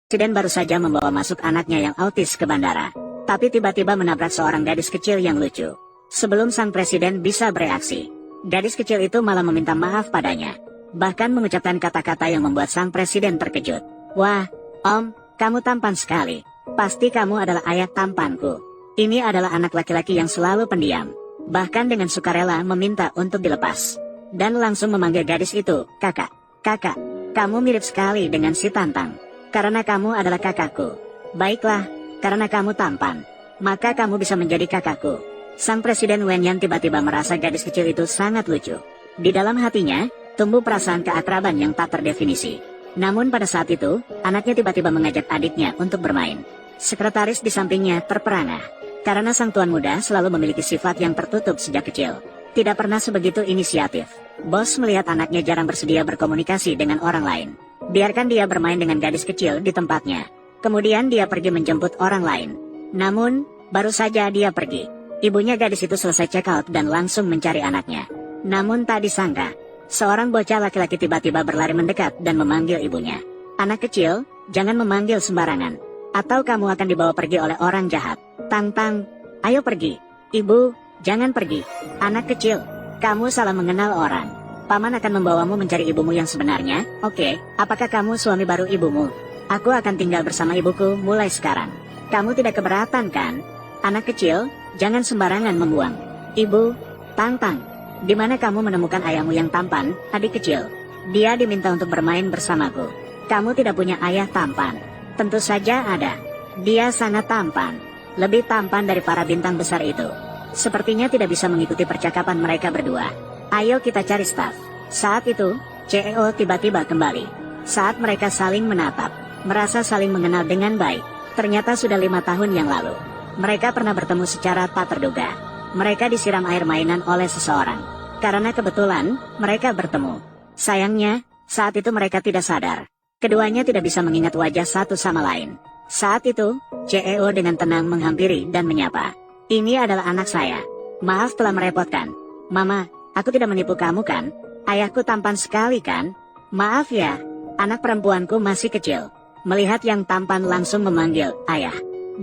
Presiden baru saja membawa masuk anaknya yang autis ke bandara, tapi tiba-tiba menabrak seorang gadis kecil yang lucu. Sebelum sang presiden bisa bereaksi, gadis kecil itu malah meminta maaf padanya, bahkan mengucapkan kata-kata yang membuat sang presiden terkejut. "Wah, Om, kamu tampan sekali. Pasti kamu adalah ayah tampanku." Ini adalah anak laki-laki yang selalu pendiam, bahkan dengan sukarela meminta untuk dilepas, dan langsung memanggil gadis itu, "Kakak, kakak, kamu mirip sekali dengan si Tantang. Karena kamu adalah kakakku. Baiklah, karena kamu tampan, maka kamu bisa menjadi kakakku." Sang Presiden Wenyan tiba-tiba merasa gadis kecil itu sangat lucu. Di dalam hatinya, tumbuh perasaan keakraban yang tak terdefinisi. Namun pada saat itu, anaknya tiba-tiba mengajak adiknya untuk bermain. Sekretaris di sampingnya terperangah. Karena sang tuan muda selalu memiliki sifat yang tertutup sejak kecil. Tidak pernah sebegitu inisiatif. Bos melihat anaknya jarang bersedia berkomunikasi dengan orang lain. Biarkan dia bermain dengan gadis kecil di tempatnya. Kemudian dia pergi menjemput orang lain. Namun, baru saja dia pergi, ibunya gadis itu selesai check out dan langsung mencari anaknya. Namun tak disangka, seorang bocah laki-laki tiba-tiba berlari mendekat dan memanggil ibunya. "Anak kecil, jangan memanggil sembarangan, atau kamu akan dibawa pergi oleh orang jahat. Tantang, ayo pergi." "Ibu, jangan pergi. Anak kecil, kamu salah mengenal orang. Paman akan membawamu mencari ibumu yang sebenarnya." "Oke, apakah kamu suami baru ibumu? Aku akan tinggal bersama ibuku mulai sekarang. Kamu tidak keberatan kan? Anak kecil, jangan sembarangan membuang." "Ibu, Tantang, di mana kamu menemukan ayahmu yang tampan, adik kecil?" "Dia diminta untuk bermain bersamaku." "Kamu tidak punya ayah tampan?" "Tentu saja ada. Dia sangat tampan. Lebih tampan dari para bintang besar itu." Sepertinya tidak bisa mengikuti percakapan mereka berdua. "Ayo kita cari staf." Saat itu, CEO tiba-tiba kembali. Saat mereka saling menatap, merasa saling mengenal dengan baik. Ternyata sudah 5 tahun yang lalu, mereka pernah bertemu secara tak terduga. Mereka disiram air mainan oleh seseorang. Karena kebetulan, mereka bertemu. Sayangnya, saat itu mereka tidak sadar. Keduanya tidak bisa mengingat wajah satu sama lain. Saat itu, CEO dengan tenang menghampiri dan menyapa. "Ini adalah anak saya. Maaf telah merepotkan." "Mama, aku tidak menipu kamu kan? Ayahku tampan sekali kan?" "Maaf ya, anak perempuanku masih kecil." Melihat yang tampan langsung memanggil, "Ayah."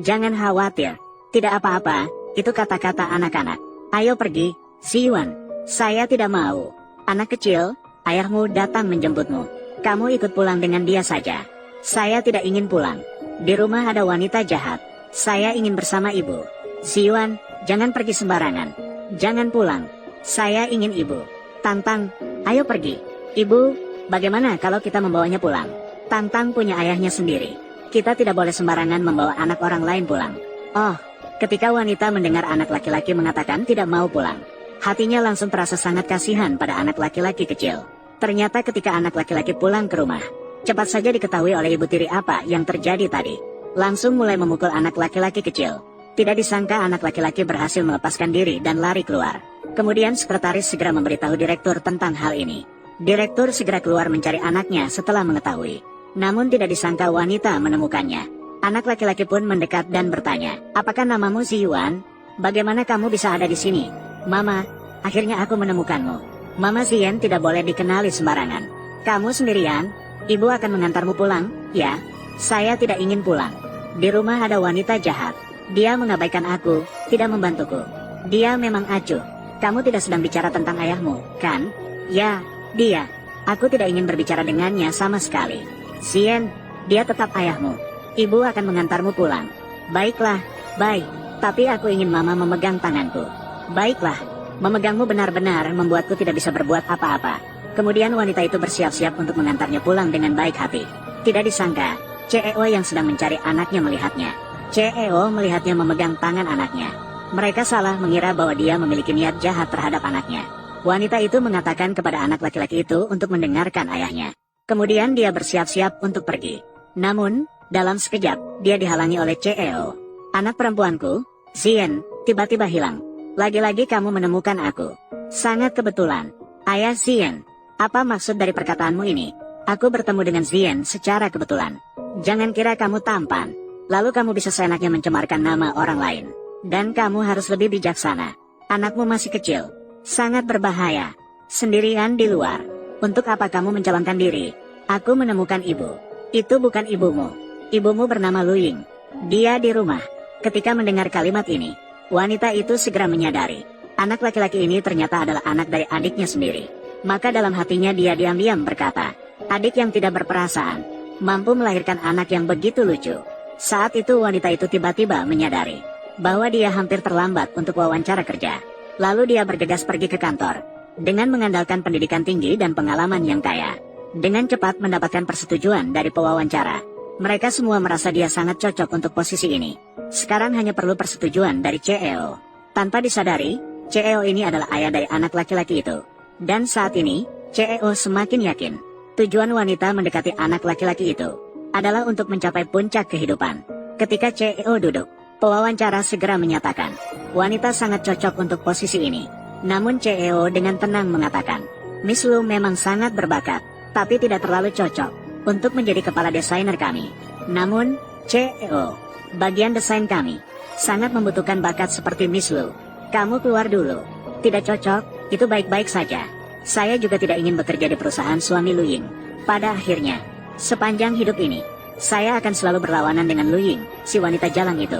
"Jangan khawatir. Tidak apa-apa, itu kata-kata anak-anak. Ayo pergi, Siwan." "Saya tidak mau." "Anak kecil, ayahmu datang menjemputmu. Kamu ikut pulang dengan dia saja." "Saya tidak ingin pulang. Di rumah ada wanita jahat. Saya ingin bersama ibu." "Siwan, jangan pergi sembarangan. Jangan pulang. Saya ingin ibu." "Tantang, ayo pergi." "Ibu, bagaimana kalau kita membawanya pulang? Tantang punya ayahnya sendiri. Kita tidak boleh sembarangan membawa anak orang lain pulang." Oh, ketika wanita mendengar anak laki-laki mengatakan tidak mau pulang, hatinya langsung terasa sangat kasihan pada anak laki-laki kecil. Ternyata ketika anak laki-laki pulang ke rumah, cepat saja diketahui oleh ibu tiri apa yang terjadi tadi. Langsung mulai memukul anak laki-laki kecil. Tidak disangka anak laki-laki berhasil melepaskan diri dan lari keluar. Kemudian sekretaris segera memberitahu direktur tentang hal ini. Direktur segera keluar mencari anaknya setelah mengetahui. Namun tidak disangka wanita menemukannya. Anak laki-laki pun mendekat dan bertanya, "Apakah namamu Ziyuan? Bagaimana kamu bisa ada di sini?" "Mama, akhirnya aku menemukanmu. Mama Zien tidak boleh dikenali sembarangan." "Kamu sendirian? Ibu akan mengantarmu pulang." "Ya, saya tidak ingin pulang. Di rumah ada wanita jahat. Dia mengabaikan aku, tidak membantuku. Dia memang acuh." "Kamu tidak sedang bicara tentang ayahmu, kan?" "Ya, dia. Aku tidak ingin berbicara dengannya sama sekali." "Zien, dia tetap ayahmu. Ibu akan mengantarmu pulang." "Baiklah, baik. Tapi aku ingin mama memegang tanganku." "Baiklah." Memegangmu benar-benar membuatku tidak bisa berbuat apa-apa. Kemudian wanita itu bersiap-siap untuk mengantarnya pulang dengan baik hati. Tidak disangka, CEO yang sedang mencari anaknya melihatnya. CEO melihatnya memegang tangan anaknya. Mereka salah mengira bahwa dia memiliki niat jahat terhadap anaknya. Wanita itu mengatakan kepada anak laki-laki itu untuk mendengarkan ayahnya. Kemudian dia bersiap-siap untuk pergi. Namun, dalam sekejap, dia dihalangi oleh CEO. "Anak perempuanku, Zien, tiba-tiba hilang. Lagi-lagi kamu menemukan aku. Sangat kebetulan." "Ayah Zien, apa maksud dari perkataanmu ini?" "Aku bertemu dengan Zien secara kebetulan." "Jangan kira kamu tampan, lalu kamu bisa seenaknya mencemarkan nama orang lain. Dan kamu harus lebih bijaksana. Anakmu masih kecil. Sangat berbahaya. Sendirian di luar. Untuk apa kamu mencalonkan diri?" "Aku menemukan ibu." "Itu bukan ibumu. Ibumu bernama Lu Ying. Dia di rumah. Ketika mendengar kalimat ini, wanita itu segera menyadari, anak laki-laki ini ternyata adalah anak dari adiknya sendiri. Maka dalam hatinya dia diam-diam berkata, adik yang tidak berperasaan, mampu melahirkan anak yang begitu lucu. Saat itu wanita itu tiba-tiba menyadari bahwa dia hampir terlambat untuk wawancara kerja. Lalu dia bergegas pergi ke kantor, dengan mengandalkan pendidikan tinggi dan pengalaman yang kaya. Dengan cepat mendapatkan persetujuan dari pewawancara. Mereka semua merasa dia sangat cocok untuk posisi ini. Sekarang hanya perlu persetujuan dari CEO. Tanpa disadari, CEO ini adalah ayah dari anak laki-laki itu. Dan saat ini, CEO semakin yakin, tujuan wanita mendekati anak laki-laki itu adalah untuk mencapai puncak kehidupan. Ketika CEO duduk, pewawancara segera menyatakan, wanita sangat cocok untuk posisi ini. Namun CEO dengan tenang mengatakan, Miss Lu memang sangat berbakat, tapi tidak terlalu cocok untuk menjadi kepala desainer kami. Namun, CEO, bagian desain kami sangat membutuhkan bakat seperti Miss Lu. Kamu keluar dulu. Tidak cocok, itu baik-baik saja. Saya juga tidak ingin bekerja di perusahaan suami Lu Ying. Pada akhirnya, sepanjang hidup ini, saya akan selalu berlawanan dengan Lu Ying, si wanita jalang itu.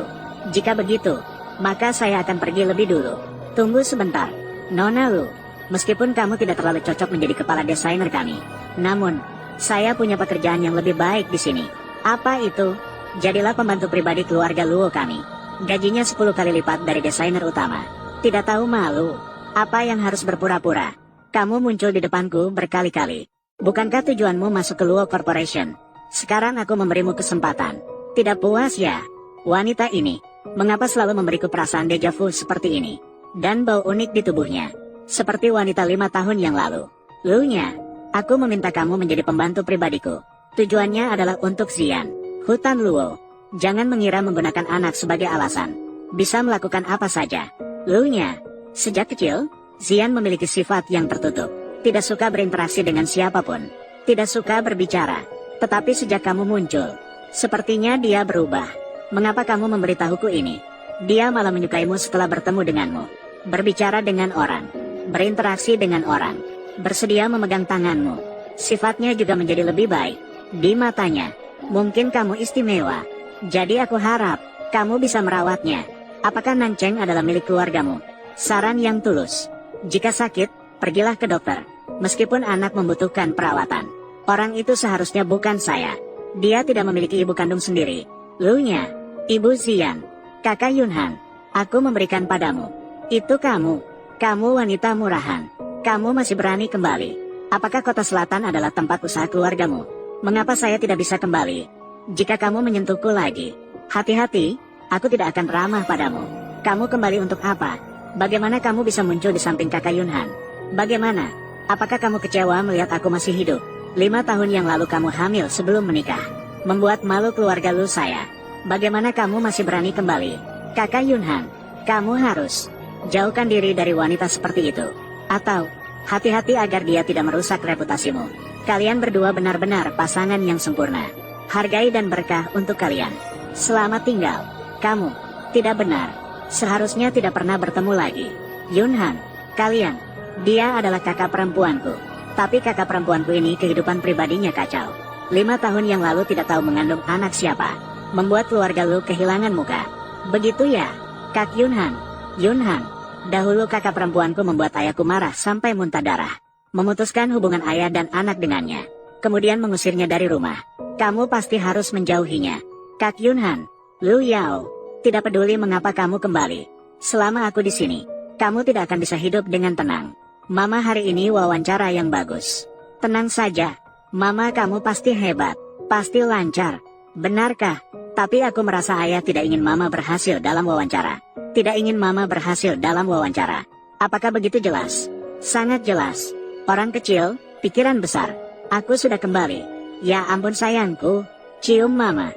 Jika begitu, maka saya akan pergi lebih dulu. Tunggu sebentar, Nona Lu. Meskipun kamu tidak terlalu cocok menjadi kepala desainer kami, namun, saya punya pekerjaan yang lebih baik di sini. Apa itu? Jadilah pembantu pribadi keluarga Luo kami. Gajinya 10 kali lipat dari desainer utama. Tidak tahu malu? Apa yang harus berpura-pura? Kamu muncul di depanku berkali-kali. Bukankah tujuanmu masuk ke Luo Corporation? Sekarang aku memberimu kesempatan. Tidak puas ya? Wanita ini, mengapa selalu memberiku perasaan deja vu seperti ini? Dan bau unik di tubuhnya. Seperti wanita 5 tahun yang lalu. Lu-nya, aku meminta kamu menjadi pembantu pribadiku. Tujuannya adalah untuk Xian, hutan Luo. Jangan mengira menggunakan anak sebagai alasan. Bisa melakukan apa saja. Lu-nya, sejak kecil, Xian memiliki sifat yang tertutup. Tidak suka berinteraksi dengan siapapun. Tidak suka berbicara. Tetapi sejak kamu muncul, sepertinya dia berubah. Mengapa kamu memberitahuku ini? Dia malah menyukaimu setelah bertemu denganmu. Berbicara dengan orang. Berinteraksi dengan orang. Bersedia memegang tanganmu. Sifatnya juga menjadi lebih baik. Di matanya, mungkin kamu istimewa. Jadi aku harap, kamu bisa merawatnya. Apakah Nancheng adalah milik keluargamu? Saran yang tulus. Jika sakit, pergilah ke dokter. Meskipun anak membutuhkan perawatan. Orang itu seharusnya bukan saya. Dia tidak memiliki ibu kandung sendiri. Lu-nya, Ibu Xian, Kakak Yunhan, aku memberikan padamu. Itu kamu. Kamu wanita murahan. Kamu masih berani kembali. Apakah kota selatan adalah tempat usaha keluargamu? Mengapa saya tidak bisa kembali? Jika kamu menyentuhku lagi, hati-hati, aku tidak akan ramah padamu. Kamu kembali untuk apa? Bagaimana kamu bisa muncul di samping Kakak Yunhan? Bagaimana? Apakah kamu kecewa melihat aku masih hidup? 5 tahun yang lalu kamu hamil sebelum menikah. Membuat malu keluarga Lu saya. Bagaimana kamu masih berani kembali? Kakak Yunhan, kamu harus jauhkan diri dari wanita seperti itu. Atau, hati-hati agar dia tidak merusak reputasimu. Kalian berdua benar-benar pasangan yang sempurna. Hargai dan berkah untuk kalian. Selamat tinggal. Kamu, tidak benar. Seharusnya tidak pernah bertemu lagi. Yunhan, kalian, dia adalah kakak perempuanku. Tapi kakak perempuanku ini kehidupan pribadinya kacau. 5 tahun yang lalu tidak tahu mengandung anak siapa. Membuat keluarga Lu kehilangan muka. Begitu ya, Kak Yunhan. Yunhan, dahulu kakak perempuanku membuat ayahku marah sampai muntah darah. Memutuskan hubungan ayah dan anak dengannya. Kemudian mengusirnya dari rumah. Kamu pasti harus menjauhinya. Kak Yunhan, Lu Yao, tidak peduli mengapa kamu kembali. Selama aku di sini, kamu tidak akan bisa hidup dengan tenang. Mama hari ini wawancara yang bagus. Tenang saja, Mama kamu pasti hebat, pasti lancar. Benarkah? Tapi aku merasa ayah tidak ingin Mama berhasil dalam wawancara. Tidak ingin Mama berhasil dalam wawancara. Apakah begitu jelas? Sangat jelas. Orang kecil, pikiran besar. Aku sudah kembali. Ya ampun sayangku. Cium Mama.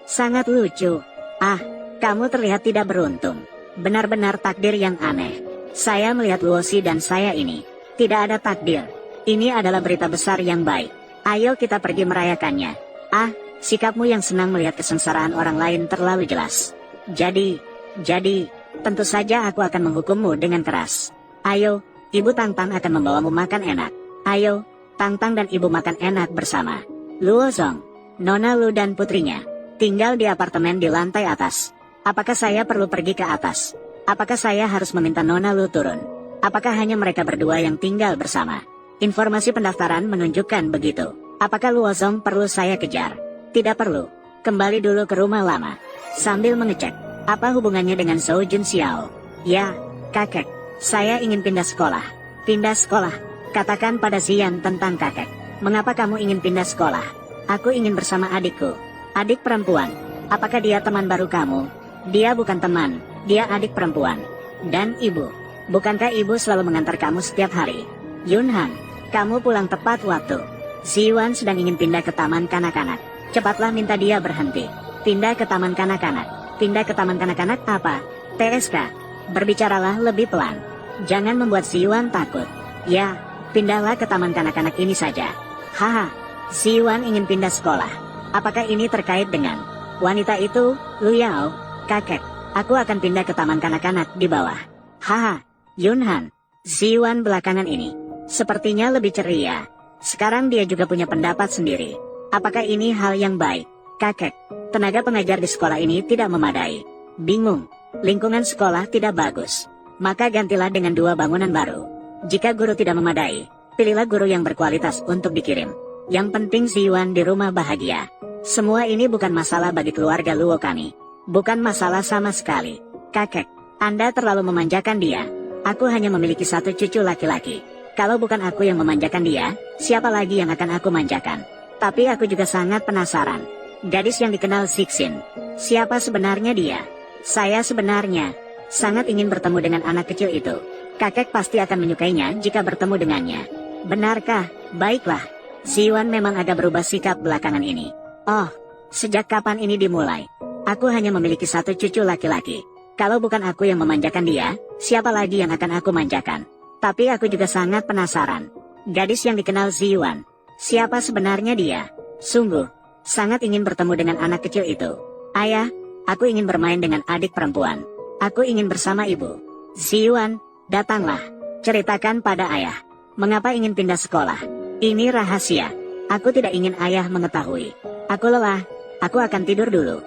Sangat lucu. Ah, kamu terlihat tidak beruntung. Benar-benar takdir yang aneh. Saya melihat Luosi dan saya ini. Tidak ada takdir. Ini adalah berita besar yang baik. Ayo kita pergi merayakannya. Ah, sikapmu yang senang melihat kesengsaraan orang lain terlalu jelas. Jadi, tentu saja aku akan menghukummu dengan keras. Ayo, Ibu Tangtang akan membawamu makan enak. Ayo, Tangtang dan Ibu makan enak bersama. Luozong, Nona Lu dan putrinya tinggal di apartemen di lantai atas. Apakah saya perlu pergi ke atas? Apakah saya harus meminta Nona Lu turun? Apakah hanya mereka berdua yang tinggal bersama? Informasi pendaftaran menunjukkan begitu. Apakah Luozong perlu saya kejar? Tidak perlu. Kembali dulu ke rumah lama. Sambil mengecek, apa hubungannya dengan Zhou Junxiao? Ya, kakek. Saya ingin pindah sekolah. Pindah sekolah. Katakan pada Xian tentang kakek. Mengapa kamu ingin pindah sekolah? Aku ingin bersama adikku. Adik perempuan. Apakah dia teman baru kamu? Dia bukan teman, dia adik perempuan. Dan ibu. Bukankah ibu selalu mengantar kamu setiap hari? Yunhan, kamu pulang tepat waktu. Ziwan sedang ingin pindah ke taman kanak-kanak. Cepatlah minta dia berhenti. Pindah ke taman kanak-kanak. Pindah ke taman kanak-kanak apa? TSK. Berbicaralah lebih pelan. Jangan membuat Ziwan takut. Ya, pindahlah ke taman kanak-kanak ini saja. Haha, Ziwan ingin pindah sekolah. Apakah ini terkait dengan wanita itu, Lu Yao? Kakek, aku akan pindah ke taman kanak-kanak di bawah. Haha, Yunhan. Ziwan belakangan ini sepertinya lebih ceria. Sekarang dia juga punya pendapat sendiri. Apakah ini hal yang baik? Kakek, tenaga pengajar di sekolah ini tidak memadai. Bingung, lingkungan sekolah tidak bagus. Maka gantilah dengan 2 bangunan baru. Jika guru tidak memadai, pilihlah guru yang berkualitas untuk dikirim. Yang penting Ziwan di rumah bahagia. Semua ini bukan masalah bagi keluarga Luo kami. Bukan masalah sama sekali. Kakek, Anda terlalu memanjakan dia. Aku hanya memiliki 1 cucu laki-laki. Kalau bukan aku yang memanjakan dia, siapa lagi yang akan aku manjakan? Tapi aku juga sangat penasaran. Gadis yang dikenal Zixin. Siapa sebenarnya dia? Saya sebenarnya sangat ingin bertemu dengan anak kecil itu. Kakek pasti akan menyukainya jika bertemu dengannya. Benarkah? Baiklah. Ziwan memang agak berubah sikap belakangan ini. Oh, sejak kapan ini dimulai? Aku hanya memiliki 1 cucu laki-laki. Kalau bukan aku yang memanjakan dia, siapa lagi yang akan aku manjakan? Tapi aku juga sangat penasaran. Gadis yang dikenal Ziwan. Siapa sebenarnya dia? Sungguh, sangat ingin bertemu dengan anak kecil itu. Ayah, aku ingin bermain dengan adik perempuan. Aku ingin bersama ibu. Ziwan, datanglah. Ceritakan pada ayah. Mengapa ingin pindah sekolah? Ini rahasia. Aku tidak ingin ayah mengetahui. Aku lelah. Aku akan tidur dulu.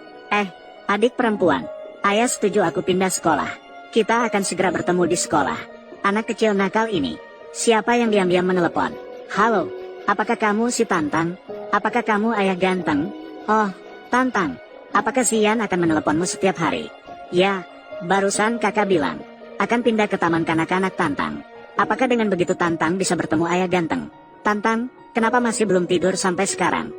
Adik perempuan. Ayah setuju aku pindah sekolah. Kita akan segera bertemu di sekolah. Anak kecil nakal ini. Siapa yang diam-diam menelepon? Halo, apakah kamu si Tantang? Apakah kamu ayah ganteng? Oh, Tantang. Apakah Xian akan meneleponmu setiap hari? Ya, barusan kakak bilang akan pindah ke taman kanak-kanak Tantang. Apakah dengan begitu Tantang bisa bertemu ayah ganteng? Tantang, kenapa masih belum tidur sampai sekarang?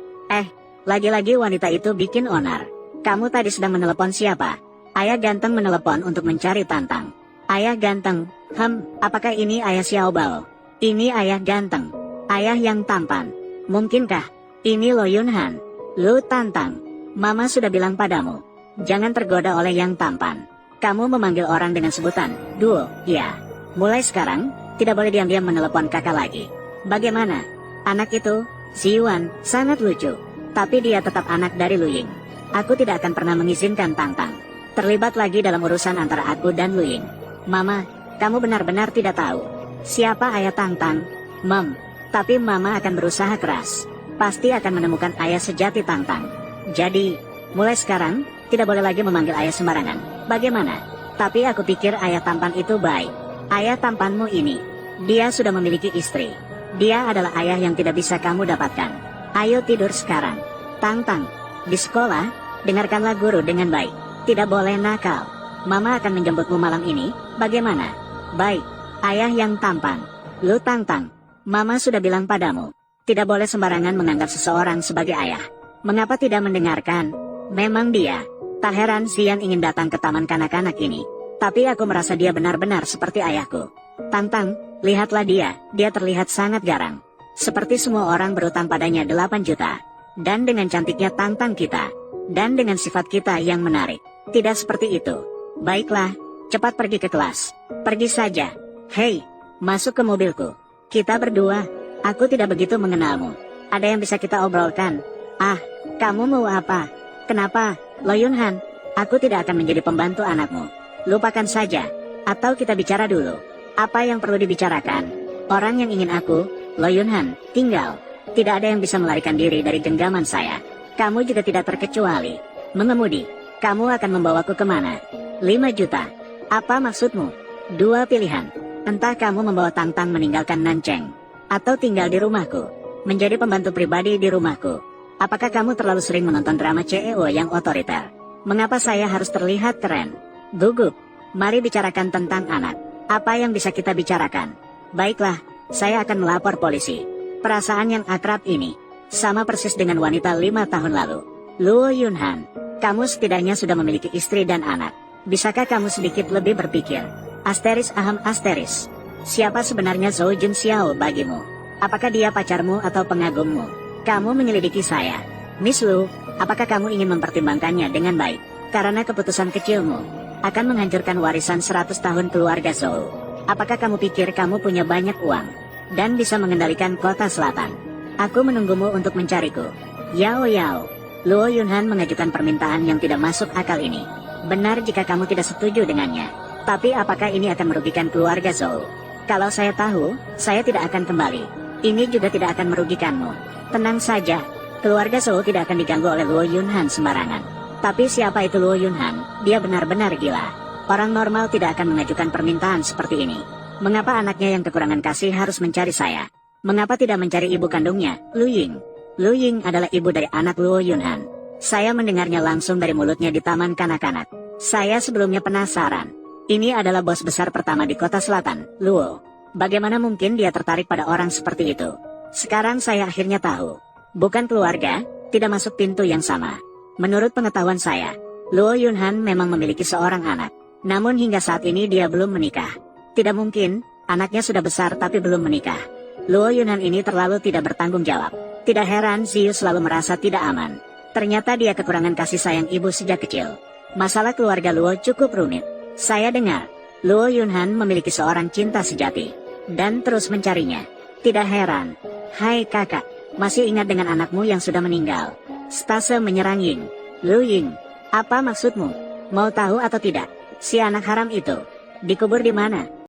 Lagi-lagi wanita itu bikin onar. Kamu tadi sedang menelepon siapa? Ayah ganteng menelepon untuk mencari Tantang. Ayah ganteng, apakah ini ayah Xiao Bao? Ini ayah ganteng. Ayah yang tampan. Mungkinkah? Ini Lo Yunhan. Lu Tantang. Mama sudah bilang padamu. Jangan tergoda oleh yang tampan. Kamu memanggil orang dengan sebutan duo, ya. Mulai sekarang, tidak boleh diam-diam menelepon kakak lagi. Bagaimana? Anak itu, Ziwan, sangat lucu. Tapi dia tetap anak dari Lu Ying. Aku tidak akan pernah mengizinkan Tantang terlibat lagi dalam urusan antara aku dan Lu Ying. Mama, kamu benar-benar tidak tahu siapa ayah Tantang. Tapi Mama akan berusaha keras. Pasti akan menemukan ayah sejati Tantang. Jadi, mulai sekarang, tidak boleh lagi memanggil ayah sembarangan. Bagaimana? Tapi aku pikir ayah tampan itu baik. Ayah tampanmu ini, dia sudah memiliki istri. Dia adalah ayah yang tidak bisa kamu dapatkan. Ayo tidur sekarang. Tantang, di sekolah, dengarkanlah guru dengan baik. Tidak boleh nakal. Mama akan menjemputmu malam ini, bagaimana? Baik, ayah yang tampan. Lu Tantang, Mama sudah bilang padamu. Tidak boleh sembarangan menganggap seseorang sebagai ayah. Mengapa tidak mendengarkan? Memang dia. Tak heran Xian ingin datang ke taman kanak-kanak ini. Tapi aku merasa dia benar-benar seperti ayahku. Tantang, lihatlah dia terlihat sangat garang. Seperti semua orang berutang padanya 8 juta. Dan dengan cantiknya Tantang kita. Dan dengan sifat kita yang menarik. Tidak seperti itu. Baiklah, cepat pergi ke kelas. Pergi saja. Hei, masuk ke mobilku. Kita berdua. Aku tidak begitu mengenalmu. Ada yang bisa kita obrolkan? Kamu mau apa? Kenapa, Lo Yunhan? Aku tidak akan menjadi pembantu anakmu. Lupakan saja. Atau kita bicara dulu. Apa yang perlu dibicarakan? Orang yang ingin aku, Lo Yunhan, tinggal. Tidak ada yang bisa melarikan diri dari genggaman saya. Kamu juga tidak terkecuali. Mengemudi. Kamu akan membawaku kemana? 5 juta. Apa maksudmu? 2 pilihan. Entah kamu membawa Tang-Tang meninggalkan Nancheng, atau tinggal di rumahku, menjadi pembantu pribadi di rumahku. Apakah kamu terlalu sering menonton drama CEO yang otoriter? Mengapa saya harus terlihat keren? Gugup. Mari bicarakan tentang anak. Apa yang bisa kita bicarakan? Baiklah, saya akan melapor polisi. Perasaan yang akrab ini sama persis dengan wanita 5 tahun lalu. Luo Yunhan, kamu setidaknya sudah memiliki istri dan anak. Bisakah kamu sedikit lebih berpikir? Asteris aham asteris. Siapa sebenarnya Zhou Junxiao bagimu? Apakah dia pacarmu atau pengagummu? Kamu menyelidiki saya. Miss Lu, apakah kamu ingin mempertimbangkannya dengan baik? Karena keputusan kecilmu akan menghancurkan warisan 100 tahun keluarga Zhou. Apakah kamu pikir kamu punya banyak uang dan bisa mengendalikan kota selatan? Aku menunggumu untuk mencariku. Yao Yao. Luo Yunhan mengajukan permintaan yang tidak masuk akal ini. Benar jika kamu tidak setuju dengannya. Tapi apakah ini akan merugikan keluarga Zhou? Kalau saya tahu, saya tidak akan kembali. Ini juga tidak akan merugikanmu. Tenang saja, keluarga Zhou tidak akan diganggu oleh Luo Yunhan sembarangan. Tapi siapa itu Luo Yunhan? Dia benar-benar gila. Orang normal tidak akan mengajukan permintaan seperti ini. Mengapa anaknya yang kekurangan kasih harus mencari saya? Mengapa tidak mencari ibu kandungnya, Lu Ying? Lu Ying adalah ibu dari anak Luo Yunhan. Saya mendengarnya langsung dari mulutnya di taman kanak-kanak. Saya sebelumnya penasaran. Ini adalah bos besar pertama di kota selatan, Luo. Bagaimana mungkin dia tertarik pada orang seperti itu? Sekarang saya akhirnya tahu. Bukan keluarga, tidak masuk pintu yang sama. Menurut pengetahuan saya, Luo Yunhan memang memiliki seorang anak. Namun hingga saat ini dia belum menikah. Tidak mungkin, anaknya sudah besar tapi belum menikah. Luo Yunhan ini terlalu tidak bertanggung jawab. Tidak heran Ziyu selalu merasa tidak aman. Ternyata dia kekurangan kasih sayang ibu sejak kecil. Masalah keluarga Luo cukup rumit. Saya dengar, Luo Yunhan memiliki seorang cinta sejati, dan terus mencarinya. Tidak heran. Hai kakak, masih ingat dengan anakmu yang sudah meninggal? Stase menyerang Ying. Lu Ying, apa maksudmu? Mau tahu atau tidak? Si anak haram itu dikubur di mana?